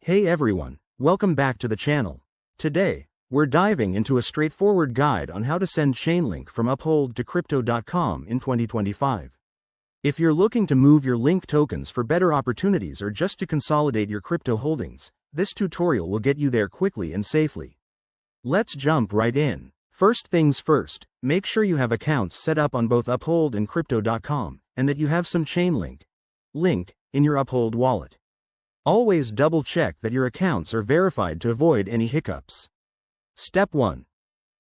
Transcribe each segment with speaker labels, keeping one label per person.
Speaker 1: Hey everyone, welcome back to the channel. Today, we're diving into a straightforward guide on how to send Chainlink from Uphold to Crypto.com in 2025. If you're looking to move your Link tokens for better opportunities or just to consolidate your crypto holdings, this tutorial will get you there quickly and safely. Let's jump right in. First things first, make sure you have accounts set up on both Uphold and Crypto.com, and that you have some Chainlink in your Uphold wallet. Always double-check that your accounts are verified to avoid any hiccups. Step 1.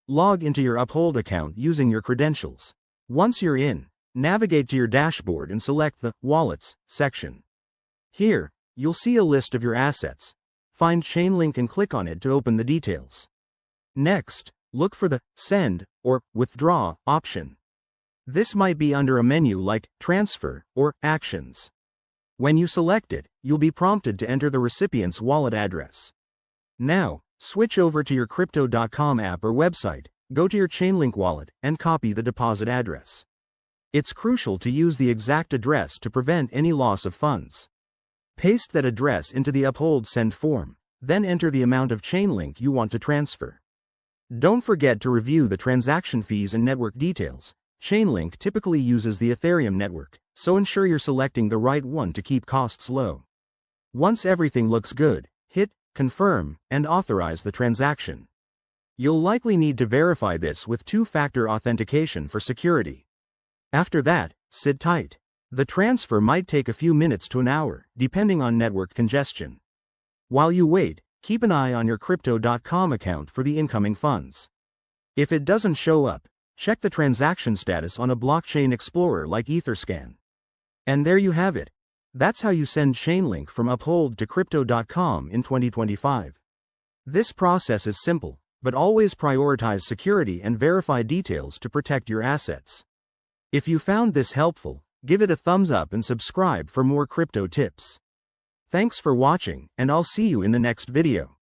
Speaker 1: Log into your Uphold account using your credentials. Once you're in, navigate to your dashboard and select the Wallets section. Here, you'll see a list of your assets. Find Chainlink and click on it to open the details. Next, look for the Send or Withdraw option. This might be under a menu like Transfer or Actions. When you select it, you'll be prompted to enter the recipient's wallet address. Now, switch over to your Crypto.com app or website, go to your Chainlink wallet, and copy the deposit address. It's crucial to use the exact address to prevent any loss of funds. Paste that address into the Uphold send form, then enter the amount of Chainlink you want to transfer. Don't forget to review the transaction fees and network details. Chainlink typically uses the Ethereum network, so ensure you're selecting the right one to keep costs low. Once everything looks good, hit Confirm and authorize the transaction. You'll likely need to verify this with two-factor authentication for security. After that, sit tight. The transfer might take a few minutes to an hour, depending on network congestion. While you wait, keep an eye on your Crypto.com account for the incoming funds. If it doesn't show up, check the transaction status on a blockchain explorer like Etherscan. And there you have it. That's how you send Chainlink from Uphold to Crypto.com in 2025. This process is simple, but always prioritize security and verify details to protect your assets. If you found this helpful, give it a thumbs up and subscribe for more crypto tips. Thanks for watching, and I'll see you in the next video.